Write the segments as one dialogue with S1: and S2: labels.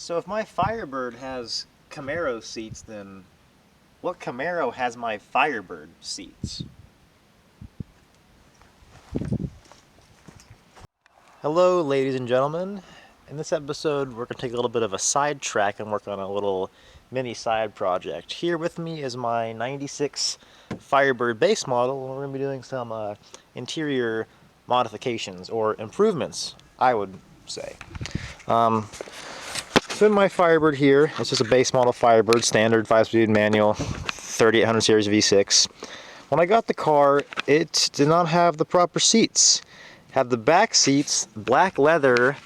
S1: So if my Firebird has Camaro seats, then what Camaro has my Firebird seats? Hello, ladies and gentlemen. In this episode, we're going to take a little bit of a sidetrack and work on a little mini side project. Here with me is my 96 Firebird Base model, and we're going to be doing some interior modifications, or improvements, I would say. So in my Firebird here, it's just a base model Firebird, standard 5-speed manual, 3800 series V6. When I got the car, it did not have the proper seats. Had the back seats, black leather,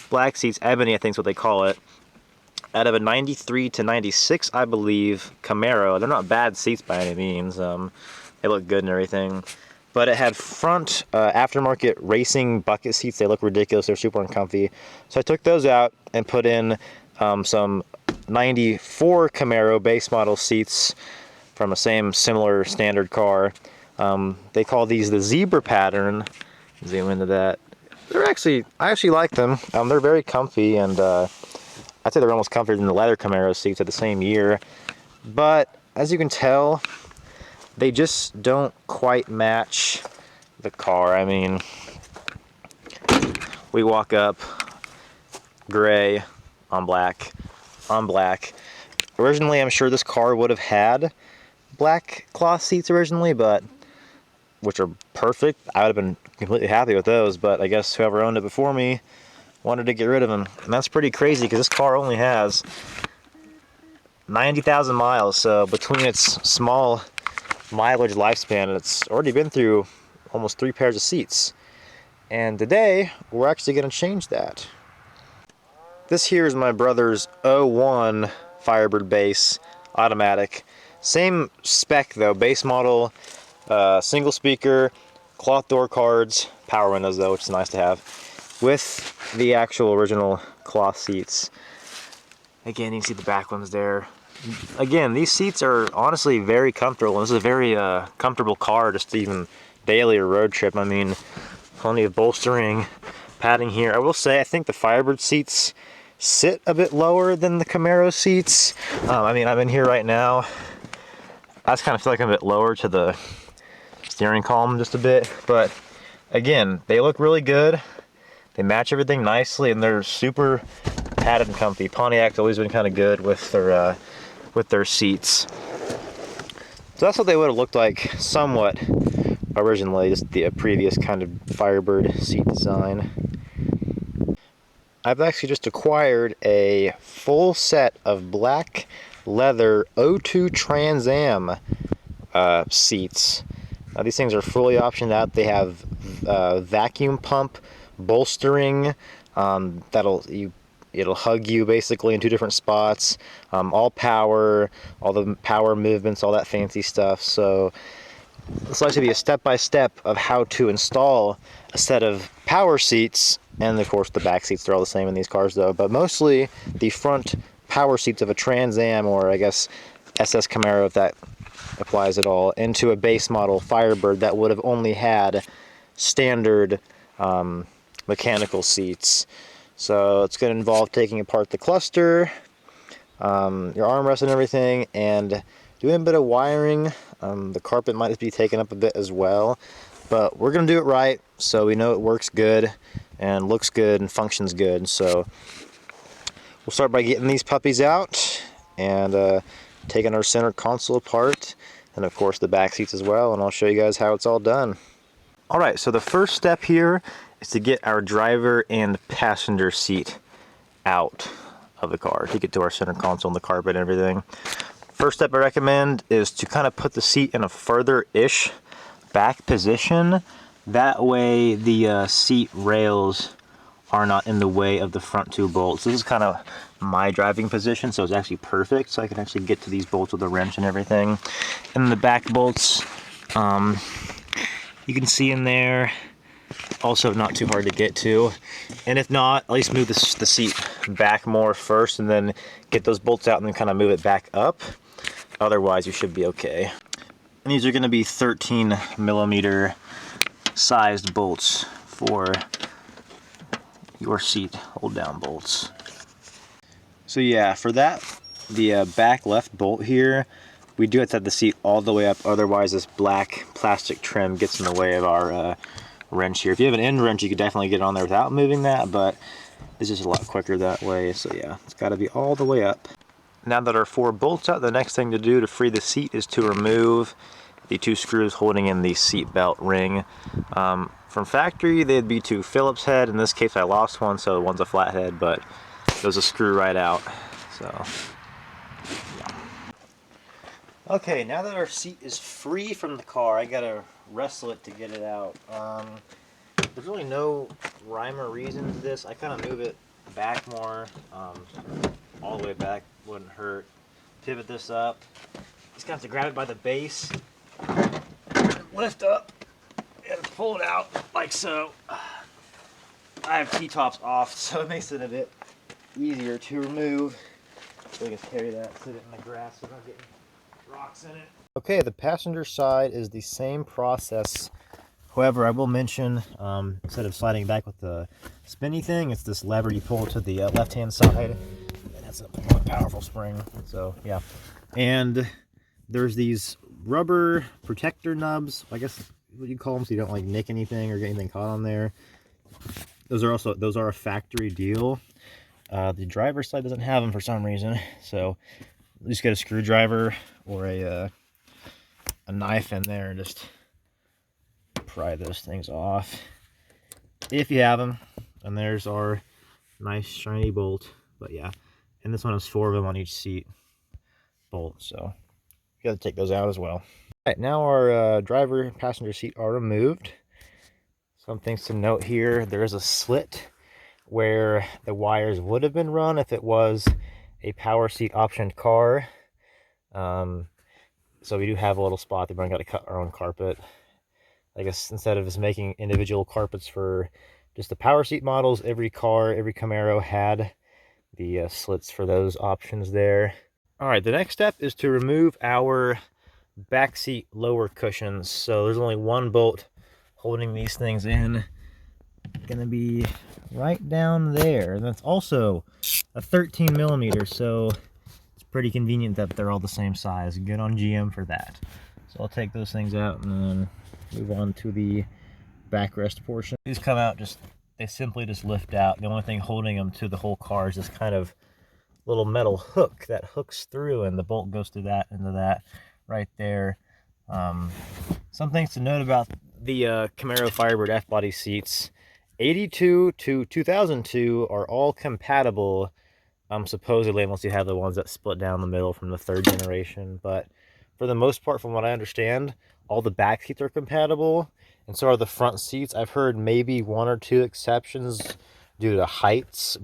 S1: black seats, ebony I think is what they call it, out of a 93 to 96, I believe, Camaro. They're not bad seats by any means. They look good and everything. But it had front aftermarket racing bucket seats. They look ridiculous. They're super uncomfy. So I took those out and put in some 94 Camaro base model seats from a similar standard car. They call these the zebra pattern. Zoom into that. I actually like them. They're very comfy, and I'd say they're almost comfier than the leather Camaro seats of the same year. But as you can tell, they just don't quite match the car. I mean, we walk up, gray on black, on black. Originally, I'm sure this car would have had black cloth seats originally, but which are perfect. I would have been completely happy with those, but I guess whoever owned it before me wanted to get rid of them. And that's pretty crazy because this car only has 90,000 miles, so between its small mileage lifespan, it's already been through almost 3 pairs of seats. And today, we're actually going to change that. This here is my brother's 01 Firebird Base automatic. Same spec though, base model, single speaker, cloth door cards, power windows though, which is nice to have, with the actual original cloth seats. Again, you can see the back ones there. Again, these seats are honestly very comfortable. This is a very comfortable car, just even daily or road trip. I mean, plenty of bolstering, padding here. I will say, I think the Firebird seats sit a bit lower than the Camaro seats. I mean, I'm in here right now. I just kind of feel like I'm a bit lower to the steering column just a bit. But again, they look really good. They match everything nicely, and they're super padded and comfy. Pontiac's always been kind of good with their seats. So that's what they would have looked like somewhat originally, just the previous kind of Firebird seat design. I've actually just acquired a full set of black leather O2 Trans Am seats. Now these things are fully optioned out. They have vacuum pump bolstering. It'll hug you basically in 2 different spots. All power, all the power movements, all that fancy stuff. So this will actually be a step-by-step of how to install a set of power seats. And of course the back seats are all the same in these cars though. But mostly the front power seats of a Trans Am, or I guess SS Camaro if that applies at all, into a base model Firebird that would have only had standard mechanical seats. So it's going to involve taking apart the cluster, your armrest and everything, and doing a bit of wiring. The carpet might be taken up a bit as well, but we're going to do it right so we know it works good and looks good and functions good. So we'll start by getting these puppies out and taking our center console apart, and of course the back seats as well, and I'll show you guys how it's all done. Alright, so the first step here is to get our driver and passenger seat out of the car to get to our center console and the carpet and everything. First step I recommend is to kind of put the seat in a further-ish back position. That way the seat rails are not in the way of the front 2 bolts. This is kind of my driving position, so it's actually perfect, so I can actually get to these bolts with a wrench and everything. And the back bolts, you can see in there, also not too hard to get to. And if not, at least move the seat back more first and then get those bolts out and then kind of move it back up. Otherwise you should be okay. And these are going to be 13mm sized bolts for your seat hold down bolts. So yeah, for that, the back left bolt here, we do have to have the seat all the way up, otherwise this black plastic trim gets in the way of our wrench here. If you have an end wrench, you could definitely get on there without moving that, but it's just a lot quicker that way. So yeah, it's got to be all the way up. Now that our 4 bolts out, the next thing to do to free the seat is to remove the 2 screws holding in the seat belt ring. From factory, they'd be 2 Phillips head. In this case, I lost one, so one's a flathead, but those will screw right out. So, yeah. Okay, now that our seat is free from the car, I gotta wrestle it to get it out. There's really no rhyme or reason to this. I kind of move it back more, all the way back wouldn't hurt. Pivot this up. Just gonna have to grab it by the base, lift up, and pull it out like so. I have T-tops off, so it makes it a bit easier to remove. So we can carry that, sit it in the grass so we're not getting rocks in it. Okay, the passenger side is the same process. However, I will mention, instead of sliding back with the spinny thing, it's this lever you pull to the left-hand side. It has a more powerful spring, so yeah. And there's these rubber protector nubs, I guess what you call them, so you don't like nick anything or get anything caught on there. Those are a factory deal. The driver's side doesn't have them for some reason, so just get a screwdriver or a knife in there and just pry those things off if you have them. And there's our nice shiny bolt. But yeah, and this one has 4 of them on each seat bolt, so you got to take those out as well. All right, now our driver and passenger seat are removed. Some things to note here: there is a slit where the wires would have been run if it was a power seat optioned car. So we do have a little spot that we're going to cut our own carpet. I guess instead of just making individual carpets for just the power seat models, every car, every Camaro had the slits for those options there. All right, the next step is to remove our back seat lower cushions. So there's only 1 bolt holding these things in. Gonna be right down there, and that's also a 13 millimeter, so it's pretty convenient that they're all the same size. Good on GM for that. So I'll take those things out and then move on to the backrest portion. These come out they simply just lift out. The only thing holding them to the whole car is this kind of little metal hook that hooks through, and the bolt goes through that into that right there. Some things to note about the Camaro Firebird F-body seats: 82 to 2002 are all compatible, supposedly, unless you have the ones that split down the middle from the 3rd generation. But for the most part, from what I understand, all the back seats are compatible, and so are the front seats. I've heard maybe 1 or 2 exceptions due to heights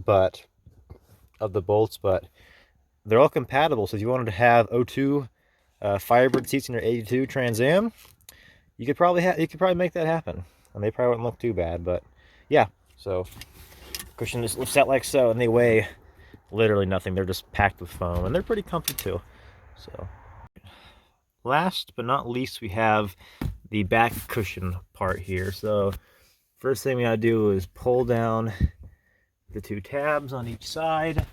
S1: of the bolts, but they're all compatible. So if you wanted to have 02 Firebird seats in your 82 Trans Am, you could probably make that happen, and they probably wouldn't look too bad. But yeah, so cushion just lifts out like so, and they weigh literally nothing. They're just packed with foam, and they're pretty comfy too. So last but not least, we have the back cushion part here. So first thing we gotta do is pull down the 2 tabs on each side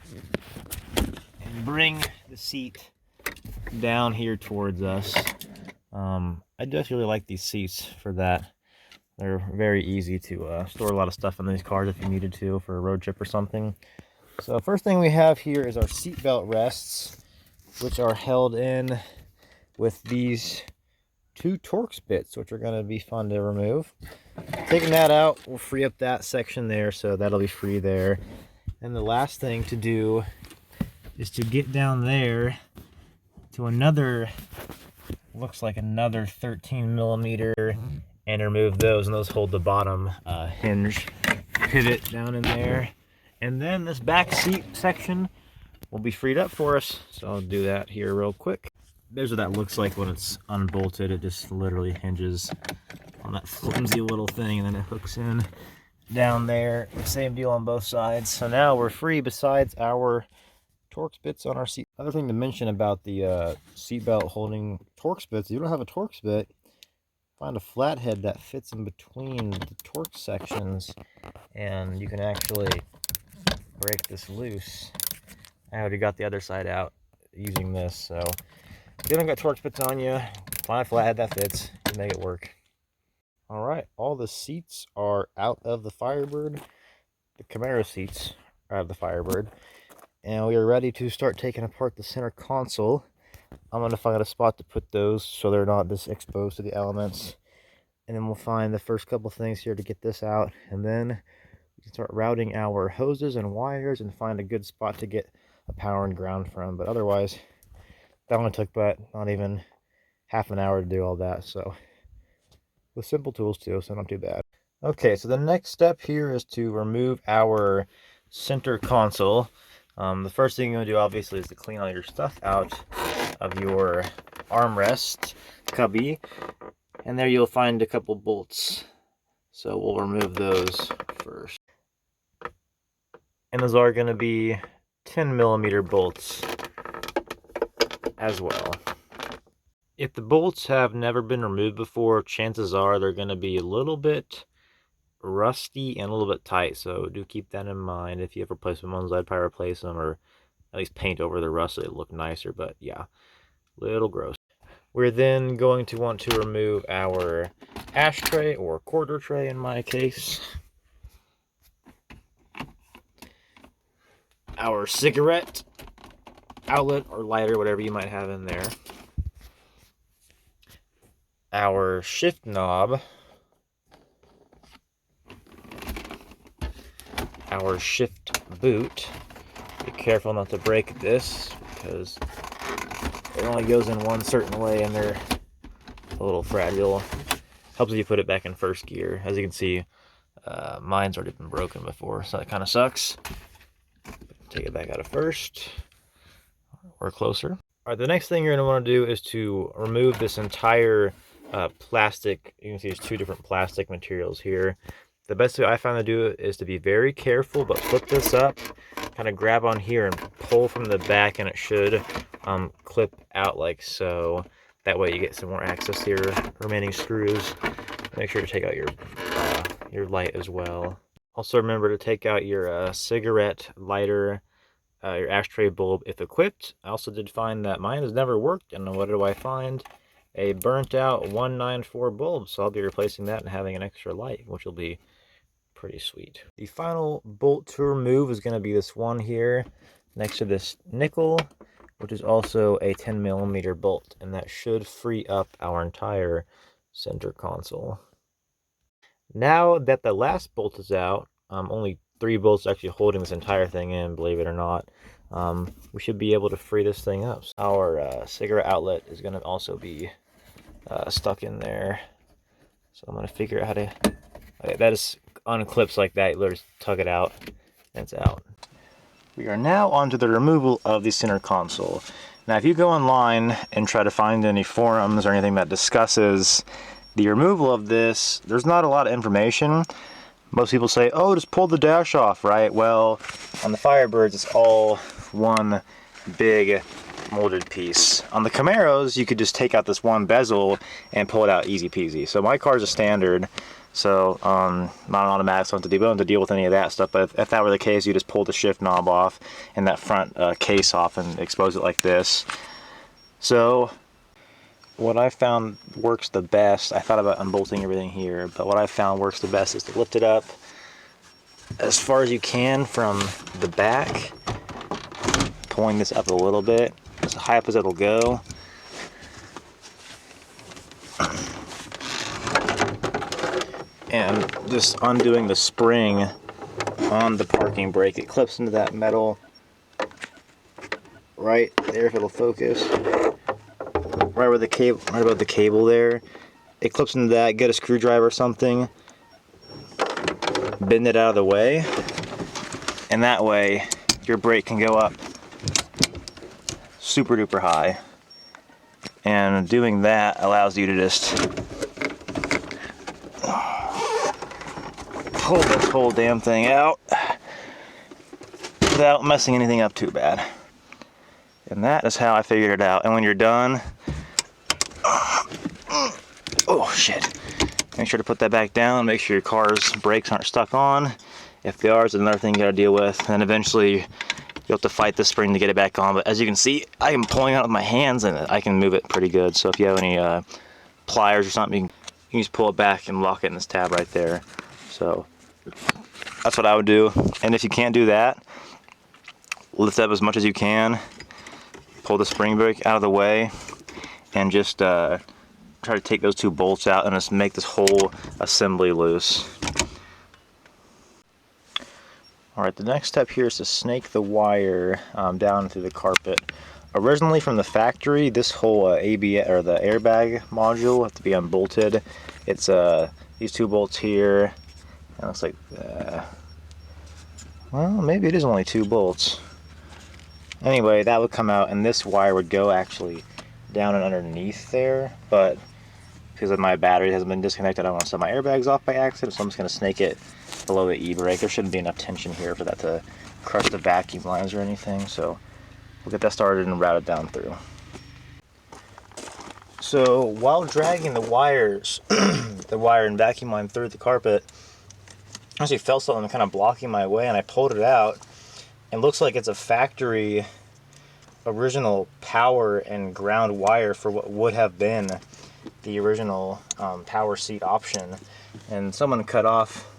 S1: and bring the seat down here towards us. I just really like these seats for that. They're very easy to store a lot of stuff in these cars if you needed to for a road trip or something. So first thing we have here is our seatbelt rests, which are held in with these 2 Torx bits, which are going to be fun to remove. Taking that out will free up that section there, so that'll be free there. And the last thing to do is to get down there to another, looks like another 13 millimeter, and remove those, and those hold the bottom hinge pivot down in there. And then this back seat section will be freed up for us, so I'll do that here real quick. There's what that looks like when it's unbolted. It just literally hinges on that flimsy little thing, and then it hooks in down there. Same deal on both sides. So now we're free, besides our Torx bits on our seat. Other thing to mention about the seatbelt holding Torx bits: if you don't have a Torx bit, find a flathead that fits in between the Torx sections, and you can actually break this loose I already got the other side out using this, so if you haven't got Torx bits on you, find a flathead that fits, you make it work. All right, all the seats are out of the Firebird. The Camaro seats are out of the Firebird. And we are ready to start taking apart the center console. I'm going to find a spot to put those so they're not this exposed to the elements. And then we'll find the first couple things here to get this out. And then we can start routing our hoses and wires and find a good spot to get a power and ground from. But otherwise, that only took about not even half an hour to do all that. So with simple tools too, so not too bad. Okay, so the next step here is to remove our center console. The first thing you're going to do obviously is to clean all your stuff out of your armrest cubby, and there you'll find a couple bolts, so we'll remove those first. And those are going to be 10mm bolts as well. If the bolts have never been removed before, chances are they're going to be a little bit rusty and a little bit tight, so do keep that in mind. If you have replacement ones, I'd probably replace them or at least paint over the rust so they look nicer, but yeah, little gross. We're then going to want to remove our ashtray, or quarter tray in my case, our cigarette outlet or lighter, whatever you might have in there, our shift knob, our shift boot. Be careful not to break this because it only goes in one certain way and they're a little fragile. Helps if you put it back in first gear. As you can see, mine's already been broken before, so that kind of sucks. Take it back out of first, or closer. All right, the next thing you're going to want to do is to remove this entire plastic. You can see there's two different plastic materials here. The best way I found to do it is to be very careful, but flip this up, kind of grab on here and pull from the back, and it should clip out like so. That way you get some more access to your remaining screws. Make sure to take out your light as well. Also remember to take out your cigarette lighter, your ashtray bulb if equipped. I also did find that mine has never worked, and what do I find? A burnt out 194 bulb, so I'll be replacing that and having an extra light, which will be pretty sweet. The final bolt to remove is going to be this one here next to this nickel, which is also a 10mm bolt, and that should free up our entire center console. Now that the last bolt is out, only 3 bolts actually holding this entire thing in, believe it or not, we should be able to free this thing up. Our cigarette outlet is going to also be stuck in there, so I'm going to figure out how to, okay, that is unclips like that. You literally just tug it out and it's out. We are now onto the removal of the center console. Now if you go online and try to find any forums or anything that discusses the removal of this, there's not a lot of information. Most people say, oh, just pull the dash off, right? Well, on the Firebirds, it's all one big molded piece. On the Camaros, you could just take out this one bezel and pull it out easy peasy. So my car's a standard, so not an automatic, so I don't have to deal with any of that stuff. But if that were the case, you just pull the shift knob off and that front case off and expose it like this. So what I found works the best, I thought about unbolting everything here, but what I found works the best is to lift it up as far as you can from the back, pulling this up a little bit, as high up as it'll go. And just undoing the spring on the parking brake. It clips into that metal right there, if it'll focus. Right where the cable, right above the cable there. It clips into that. Get a screwdriver or something, bend it out of the way, and that way your brake can go up super duper high. And doing that allows you to just pull this whole damn thing out without messing anything up too bad. And that is how I figured it out. And when you're done, oh shit, make sure to put that back down. Make sure your car's brakes aren't stuck on. If they are, it's another thing you gotta deal with. And then eventually you'll have to fight the spring to get it back on. But as you can see, I am pulling out with my hands and I can move it pretty good. So if you have any pliers or something, you can just pull it back and lock it in this tab right there. So that's what I would do. And if you can't do that, lift up as much as you can, pull the spring brake out of the way, and just try to take those 2 bolts out and just make this whole assembly loose. Alright, the next step here is to snake the wire down through the carpet. Originally from the factory, this whole ABS or the airbag module have to be unbolted. It's these 2 bolts here. It looks like, well, maybe it is only 2 bolts. Anyway, that would come out, and this wire would go actually down and underneath there, but because of my battery hasn't been disconnected, I don't want to set my airbags off by accident, so I'm just going to snake it below the e-brake. There shouldn't be enough tension here for that to crush the vacuum lines or anything, so we'll get that started and route it down through. So while dragging the wires, the wire and vacuum line through the carpet, I actually felt something kind of blocking my way, and I pulled it out. It looks like it's a factory original power and ground wire for what would have been the original power seat option. And someone cut off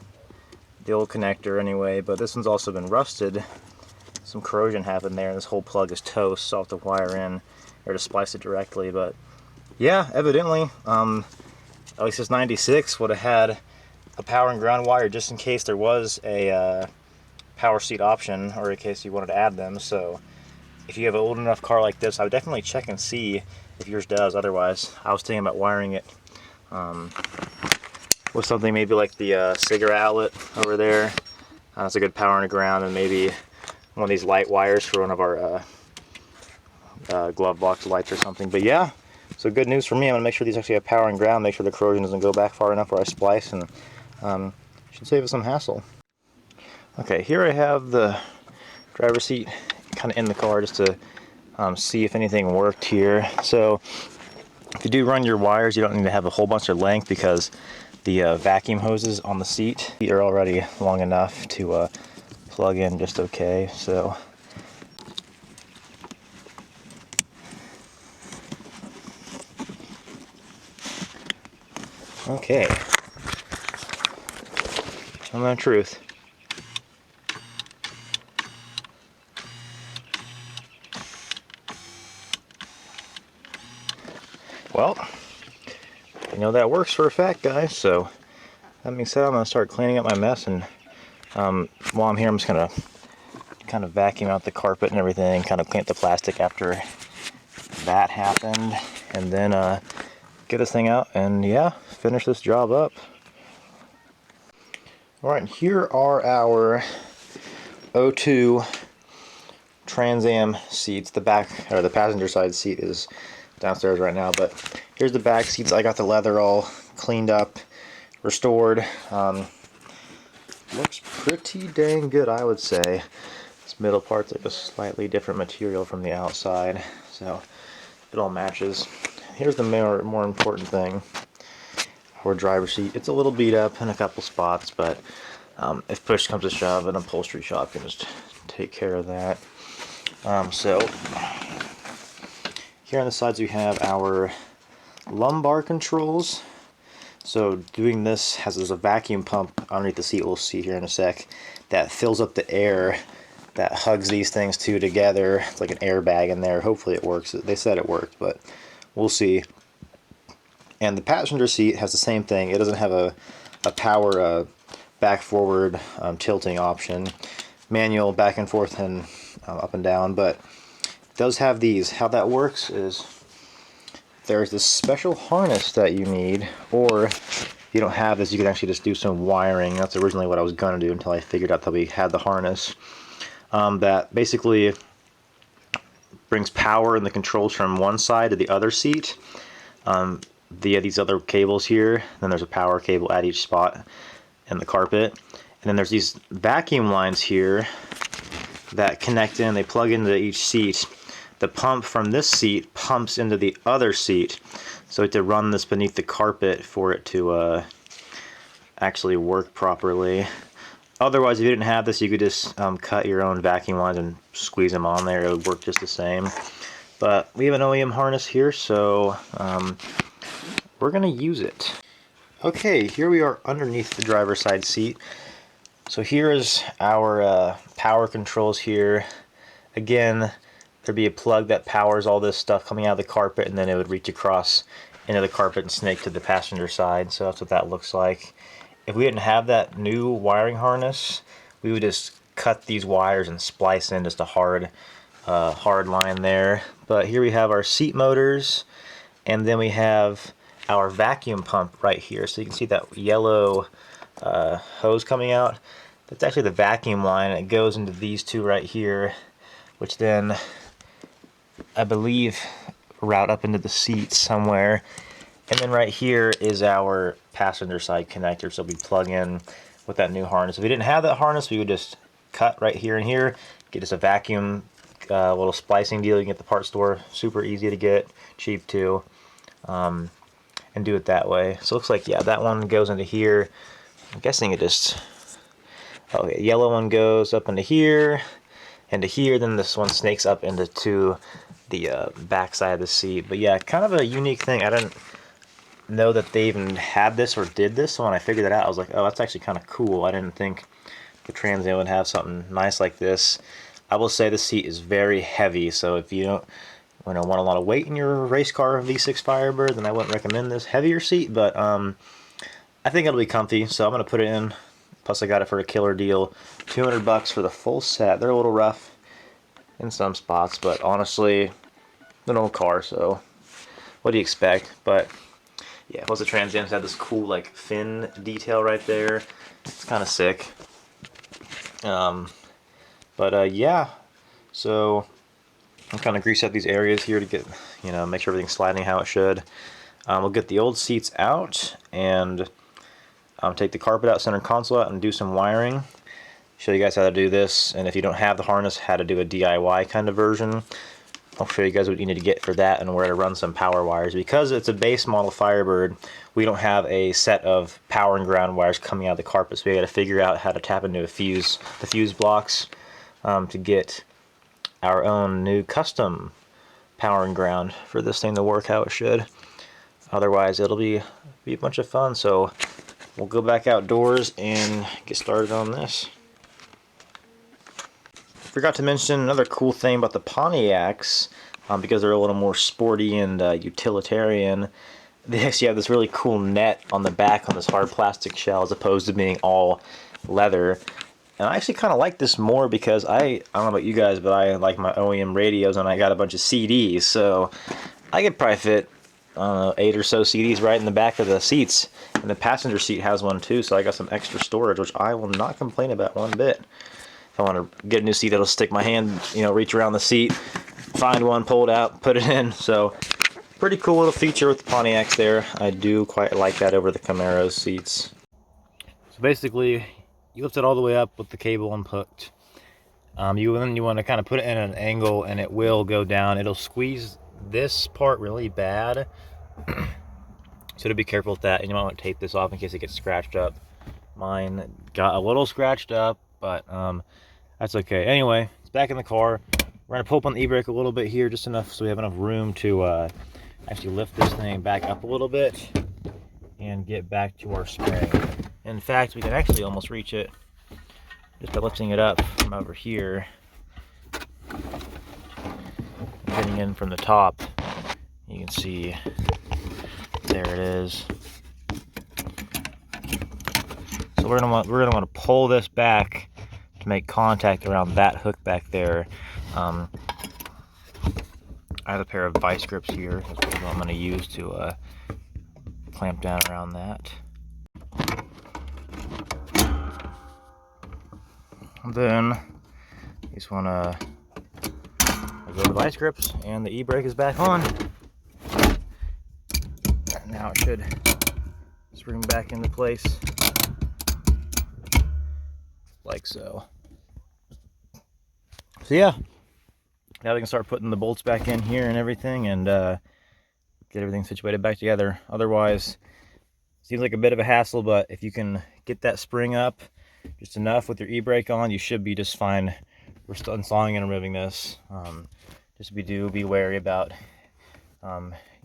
S1: the old connector anyway, but this one's also been rusted. Some corrosion happened there, and this whole plug is toast, so I'll have to wire in or to splice it directly. But yeah, evidently, at least this 96 would have had a power and ground wire just in case there was a power seat option, or in case you wanted to add them. So if you have an old enough car like this, I would definitely check and see if yours does. Otherwise, I was thinking about wiring it with something maybe like the cigarette outlet over there. That's a good power and ground, and maybe one of these light wires for one of our glove box lights or something. But yeah, so good news for me. I'm going to make sure these actually have power and ground, make sure the corrosion doesn't go back far enough where I splice, and should save us some hassle. Okay, here I have the driver's seat kind of in the car just to see if anything worked here. So if you do run your wires, you don't need to have a whole bunch of length, because the vacuum hoses on the seat are already long enough to plug in just okay. So okay, tell me the truth. Well, you know that works for a fact, guys. So that being said, I'm gonna start cleaning up my mess, and while I'm here, I'm just gonna kind of vacuum out the carpet and everything, kind of clean up the plastic after that happened, and then get this thing out and yeah, finish this job up. Alright, here are our O2 Trans Am seats. The back, or the passenger side seat, is downstairs right now, but here's the back seats. I got the leather all cleaned up, restored. Looks pretty dang good, I would say. This middle part's like a slightly different material from the outside, so it all matches. Here's the more important thing for driver's seat. It's a little beat up in a couple spots, but if push comes to shove, an upholstery shop can just take care of that. So here on the sides we have our lumbar controls. So doing this there's a vacuum pump underneath the seat, we'll see here in a sec, that fills up the air that hugs these things two together. It's like an airbag in there. Hopefully it works. They said it worked, but we'll see. And the passenger seat has the same thing. It doesn't have a power back forward tilting option. Manual back and forth and up and down, but it does have these. How that works is there's this special harness that you need, or if you don't have this, you can actually just do some wiring. That's originally what I was going to do until I figured out that we had the harness. That basically brings power and the controls from one side to the other seat via these other cables here. Then there's a power cable at each spot in the carpet. And then there's these vacuum lines here that connect in, they plug into each seat. The pump from this seat pumps into the other seat, so we have to run this beneath the carpet for it to actually work properly. Otherwise, if you didn't have this, you could just cut your own vacuum lines and squeeze them on there. It would work just the same. But we have an OEM harness here, so we're going to use it. Okay, here we are underneath the driver's side seat. So here is our power controls here. Again, there'd be a plug that powers all this stuff coming out of the carpet, and then it would reach across into the carpet and snake to the passenger side. So that's what that looks like. If we didn't have that new wiring harness, we would just cut these wires and splice in just a hard line there. But here we have our seat motors, and then we have our vacuum pump right here. So you can see that yellow hose coming out. That's actually the vacuum line, and it goes into these two right here, which then I believe route up into the seats somewhere. And then right here is our passenger side connector, so we plug in with that new harness. If we didn't have that harness, we would just cut right here and here, get us a vacuum little splicing deal. You can get the part store, super easy to get, cheap too, and do it that way. So it looks like, yeah, that one goes into here. I'm guessing it just, okay, yellow one goes up into here, then this one snakes up into the back side of the seat. But yeah, kind of a unique thing. I didn't know that they even had this or did this, so when I figured that out, I was like, oh, that's actually kind of cool. I didn't think the Trans Am would have something nice like this. I will say the seat is very heavy, so if you don't want a lot of weight in your race car V6 Firebird, then I wouldn't recommend this heavier seat, but I think it'll be comfy, so I'm going to put it in. Plus I got it for a killer deal, $200 for the full set. They're a little rough in some spots, but honestly, an old car, so what do you expect? But yeah, plus the Trans Am's had this cool like fin detail right there. It's kind of sick. Yeah, so I'm kind of grease up these areas here to get, make sure everything's sliding how it should. We'll get the old seats out and take the carpet out, center console out, and do some wiring. Show you guys how to do this, and if you don't have the harness, how to do a DIY kind of version. I'll show you guys what you need to get for that and where to run some power wires. Because it's a base model Firebird, we don't have a set of power and ground wires coming out of the carpet, so we got to figure out how to tap into the fuse blocks to get our own new custom power and ground for this thing to work how it should. Otherwise, it'll be a bunch of fun. So we'll go back outdoors and get started on this. Forgot to mention another cool thing about the Pontiacs, because they're a little more sporty and utilitarian. They actually have this really cool net on the back on this hard plastic shell as opposed to being all leather. And I actually kind of like this more because I don't know about you guys, but I like my OEM radios and I got a bunch of CDs. So I could probably fit, I don't know, 8 or so CDs right in the back of the seats. And the passenger seat has one too, so I got some extra storage, which I will not complain about one bit. If I want to get a new seat that'll stick my hand, reach around the seat, find one, pull it out, put it in. So pretty cool little feature with the Pontiacs there. I do quite like that over the Camaro seats. So basically, you lift it all the way up with the cable unhooked. You want to kind of put it in an angle and it will go down. It'll squeeze this part really bad. So to be careful with that, and you might want to tape this off in case it gets scratched up. Mine got a little scratched up, but that's okay. Anyway, it's back in the car. We're going to pull up on the e-brake a little bit here, just enough so we have enough room to actually lift this thing back up a little bit and get back to our spring. In fact, we can actually almost reach it just by lifting it up from over here. Getting in from the top, you can see there it is. So we're gonna want to pull this back to make contact around that hook back there. I have a pair of vice grips here. That's what I'm going to use to clamp down around that. And then you just want to go to the vice grips, and the e-brake is back on. And now it should spring back into place like so. So yeah, now we can start putting the bolts back in here and everything, and get everything situated back together. Otherwise, seems like a bit of a hassle, but if you can get that spring up just enough with your e-brake on, you should be just fine. We're still installing and removing this. Just be wary about,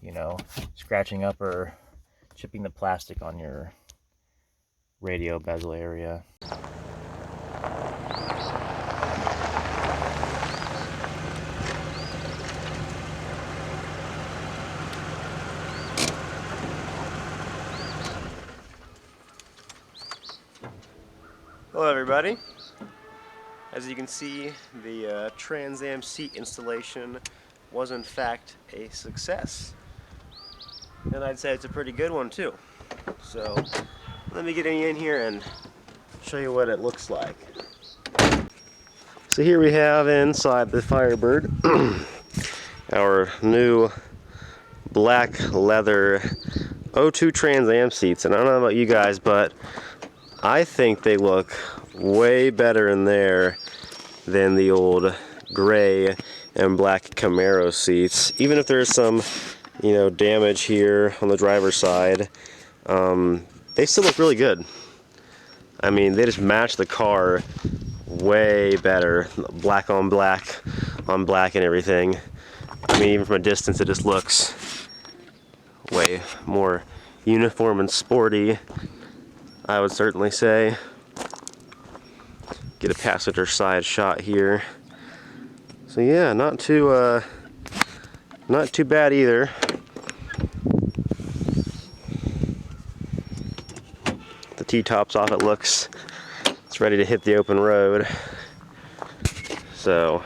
S1: you know, scratching up or chipping the plastic on your radio bezel area.
S2: Hello everybody. As you can see, the Trans Am seat installation was in fact a success. And I'd say it's a pretty good one too. So let me get in here and show you what it looks like. So here we have inside the Firebird our new black leather O2 Trans Am seats. And I don't know about you guys, but I think they look way better in there than the old gray and black Camaro seats. Even if there's some, you know, damage here on the driver's side, they still look really good. I mean, they just match the car way better, black on black and everything. I mean, even from a distance, it just looks way more uniform and sporty, I would certainly say. Get a passenger side shot here. So yeah, not too bad either. The T-top's off, it looks. It's ready to hit the open road. So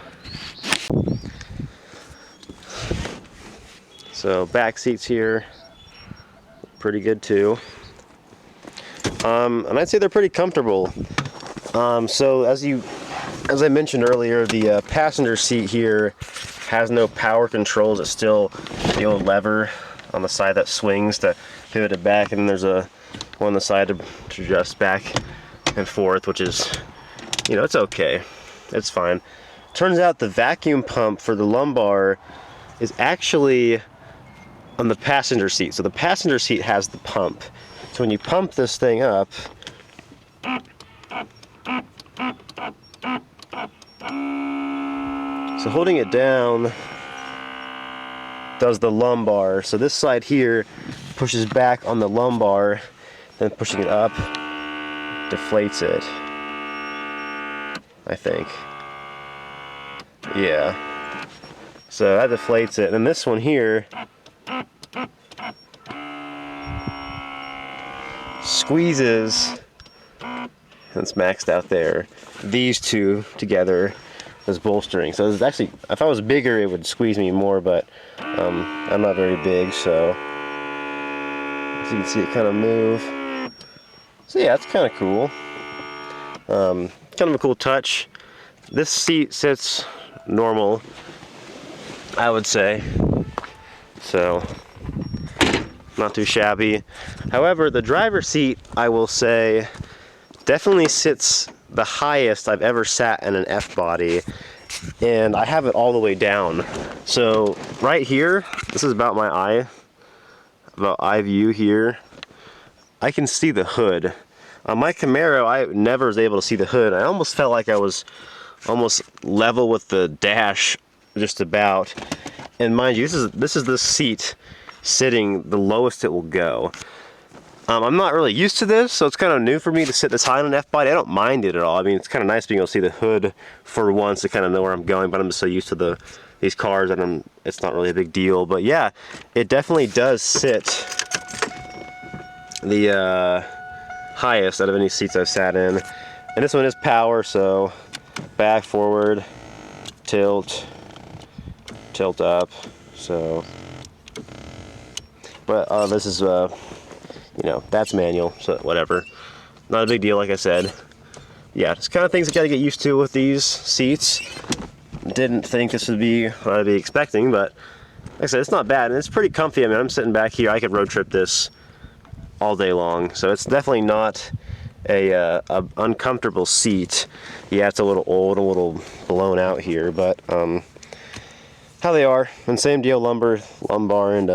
S2: back seats here, pretty good too. And I'd say they're pretty comfortable. So as I mentioned earlier, the passenger seat here has no power controls. It's still the old lever on the side that swings to pivot it back, and then there's one on the side to adjust back and forth, which is, you know, it's okay. It's fine. Turns out the vacuum pump for the lumbar is actually on the passenger seat. So the passenger seat has the pump. So when you pump this thing up, so holding it down does the lumbar. So this side here pushes back on the lumbar, then pushing it up deflates it, I think. Yeah. So that deflates it. And this one here squeezes, and it's maxed out there. These two together is bolstering. So it's actually, if I was bigger, it would squeeze me more, but I'm not very big, so as you can see, it kind of move. So yeah, it's kind of cool. Kind of a cool touch. This seat sits normal, I would say. So not too shabby. However, the driver's seat, I will say, definitely sits the highest I've ever sat in an F-body, and I have it all the way down. So right here, this is about my eye view here. I can see the hood. On my Camaro, I never was able to see the hood. I almost felt like I was almost level with the dash, just about. And mind you, this is the seat sitting the lowest it will go. I'm not really used to this, so it's kind of new for me to sit this high on an F-body. I don't mind it at all. I mean, it's kind of nice being able to see the hood for once to kind of know where I'm going, but I'm just so used to these cars that it's not really a big deal. But yeah, it definitely does sit the highest out of any seats I've sat in. And this one is power, so back, forward, tilt up. So, but this is you know, that's manual, so whatever. Not a big deal, like I said. Yeah, it's kind of things you gotta get used to with these seats. Didn't think this would be what I'd be expecting, but like I said, it's not bad, and it's pretty comfy. I mean, I'm sitting back here, I could road trip this all day long, so it's definitely not a uncomfortable seat. Yeah, it's a little old, a little blown out here, but how they are. And same deal, lumbar, and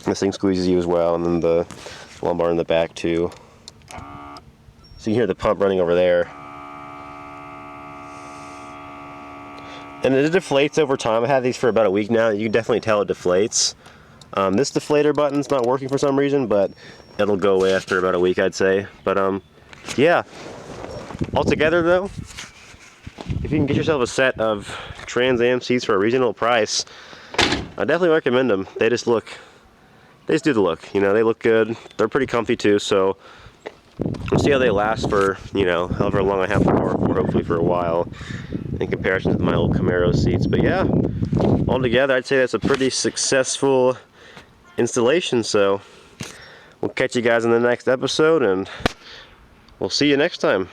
S2: this thing squeezes you as well, and then the lumbar in the back too. So you hear the pump running over there. And it deflates over time. I've had these for about a week now. You can definitely tell it deflates. This deflator button's not working for some reason, but it'll go away after about a week, I'd say. But yeah. Altogether though, if you can get yourself a set of Trans Am seats for a reasonable price, I definitely recommend them. They just do the look. You know, they look good. They're pretty comfy too, so we'll see how they last for, you know, however long I have the car for, hopefully for a while, in comparison to my old Camaro seats. But yeah, altogether, I'd say that's a pretty successful installation. So we'll catch you guys in the next episode, and we'll see you next time.